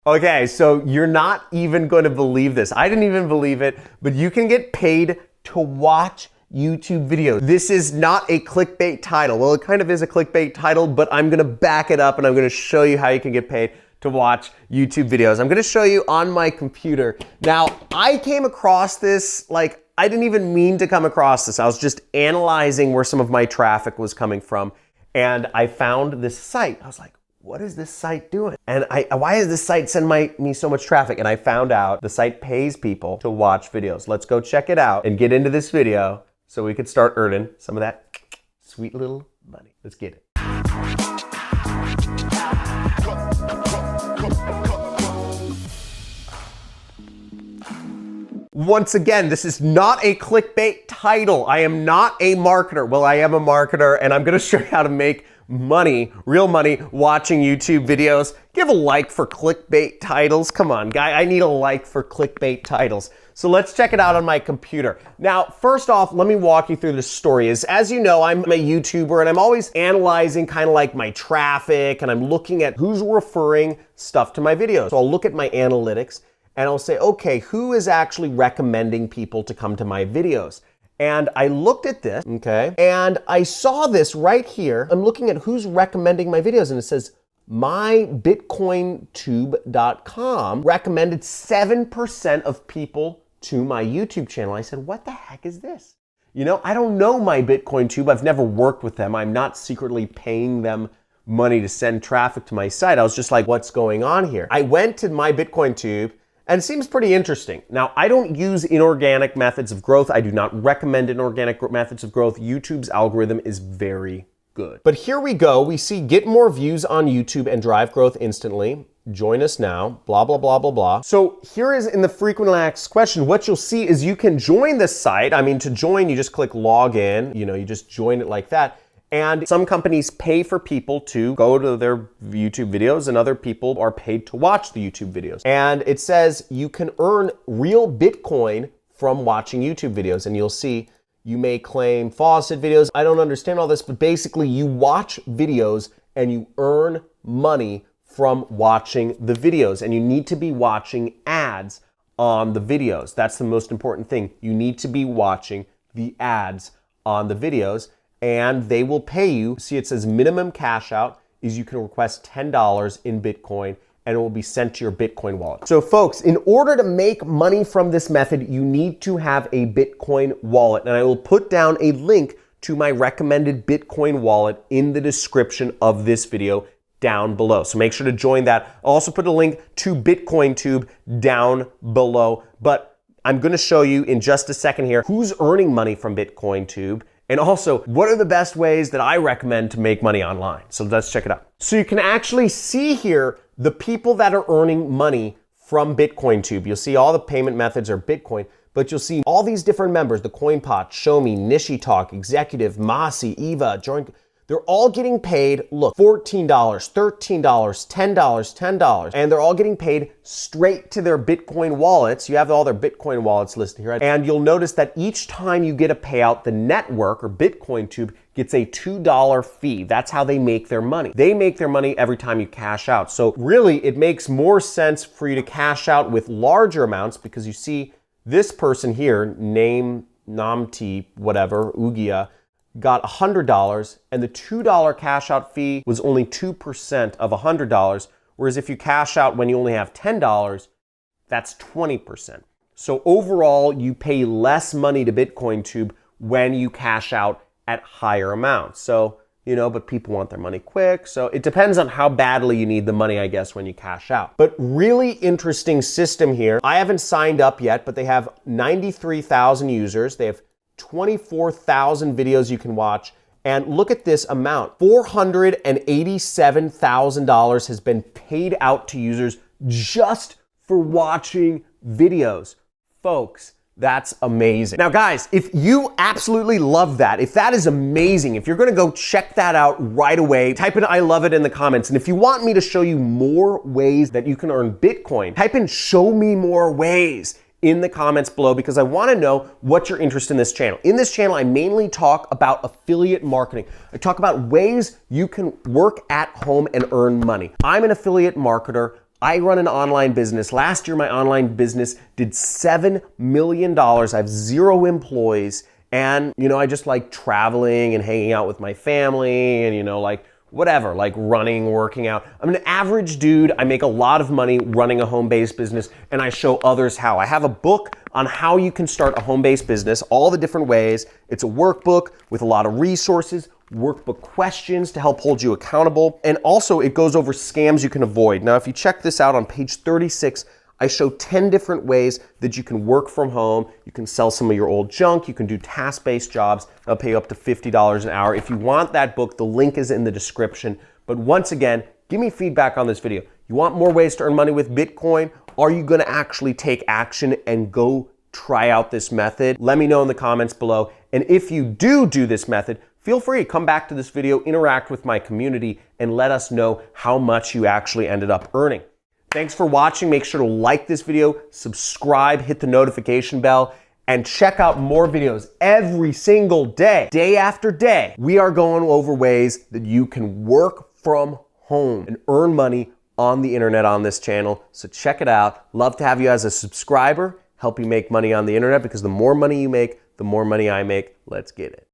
Okay, so you're not even going to believe this. I didn't even believe it, but you can get paid to watch YouTube videos. This is not a clickbait title. Well, it kind of is a clickbait title, but I'm gonna back it up and I'm gonna show you how you can get paid to watch YouTube videos. I'm gonna show you on my computer. Now, I came across this, I didn't even mean to come across this. I was just analyzing where some of my traffic was coming from, and I found this site. I was like, what is this site doing? And why is this site sending me so much traffic? And I found out the site pays people to watch videos. Let's go check it out and get into this video so we could start earning some of that sweet little money. Let's get it. Once again, this is not a clickbait title. I am not a marketer. Well, I am a marketer, and I'm gonna show you how to make money, real money, watching YouTube videos. Give a like for clickbait titles. Come on, guy, I need a like for clickbait titles. So let's check it out on my computer. Now, first off, let me walk you through the story. As you know, I'm a YouTuber and I'm always analyzing kind of like my traffic, and I'm looking at who's referring stuff to my videos. So I'll look at my analytics and I'll say, okay, who is actually recommending people to come to my videos? And I looked at this, okay, and I saw this right here. I'm looking at who's recommending my videos, and it says mybitcointube.com recommended 7% of people to my YouTube channel. I said, what the heck is this? You know, I don't know MyBitcoinTube. I've never worked with them. I'm not secretly paying them money to send traffic to my site. I was just like, what's going on here? I went to MyBitcoinTube, and it seems pretty interesting. Now, I don't use inorganic methods of growth. I do not recommend inorganic methods of growth. YouTube's algorithm is very good. But here we go. We see get more views on YouTube and drive growth instantly. Join us now, blah, blah, blah, blah, blah. So here is in the frequently asked question, what you'll see is you can join this site. I mean, to join, you just click log in, you just join it like that. And some companies pay for people to go to their YouTube videos, and other people are paid to watch the YouTube videos. And it says you can earn real Bitcoin from watching YouTube videos. And you'll see you may claim faucet videos. I don't understand all this, but basically you watch videos and you earn money from watching the videos. And you need to be watching ads on the videos. That's the most important thing. You need to be watching the ads on the videos, and they will pay you. See, it says minimum cash out is you can request $10 in Bitcoin, and it will be sent to your Bitcoin wallet. So folks, in order to make money from this method, you need to have a Bitcoin wallet. And I will put down a link to my recommended Bitcoin wallet in the description of this video down below. So make sure to join that. I'll also put a link to BitcoinTube down below. But I'm gonna show you in just a second here who's earning money from BitcoinTube, and also, what are the best ways that I recommend to make money online? So let's check it out. So you can actually see here the people that are earning money from BitcoinTube. You'll see all the payment methods are Bitcoin, but you'll see all these different members, the CoinPot, Shomi, Nishitalk, Executive, Masi, Eva, Join. They're all getting paid, look, $14, $13, $10, $10, and they're all getting paid straight to their Bitcoin wallets. You have all their Bitcoin wallets listed here. And you'll notice that each time you get a payout, the network or BitcoinTube gets a $2 fee. That's how they make their money. They make their money every time you cash out. So really, it makes more sense for you to cash out with larger amounts, because you see this person here, name Namti, whatever, Ugia, got $100, and the $2 cash out fee was only 2% of $100, whereas if you cash out when you only have $10, that's 20%. So overall, you pay less money to BitcoinTube when you cash out at higher amounts. So, but people want their money quick, so it depends on how badly you need the money, I guess, when you cash out. But really interesting system here. I haven't signed up yet, but they have 93,000 users. They have 24,000 videos you can watch. And look at this amount. $487,000 has been paid out to users just for watching videos. Folks, that's amazing. Now guys, if you absolutely love that, if that is amazing, if you're gonna go check that out right away, type in I love it in the comments. And if you want me to show you more ways that you can earn Bitcoin, type in show me more ways in the comments below, because I want to know what your interest in this channel. In this channel, I mainly talk about affiliate marketing. I talk about ways you can work at home and earn money. I'm an affiliate marketer. I run an online business. Last year, my online business did $7 million. I have 0 employees. And, I just like traveling and hanging out with my family and, like whatever, like running, working out. I'm an average dude. I make a lot of money running a home-based business, and I show others how. I have a book on how you can start a home-based business, all the different ways. It's a workbook with a lot of resources, workbook questions to help hold you accountable. And also it goes over scams you can avoid. Now, if you check this out on page 36, I show 10 different ways that you can work from home. You can sell some of your old junk. You can do task-based jobs. I'll pay you up to $50 an hour. If you want that book, the link is in the description. But once again, give me feedback on this video. You want more ways to earn money with Bitcoin? Are you gonna actually take action and go try out this method? Let me know in the comments below. And if you do this method, feel free to come back to this video, interact with my community, and let us know how much you actually ended up earning. Thanks for watching. Make sure to like this video, subscribe, hit the notification bell, and check out more videos every single day, day after day. We are going over ways that you can work from home and earn money on the internet on this channel. So check it out. Love to have you as a subscriber, help you make money on the internet, because the more money you make, the more money I make. Let's get it.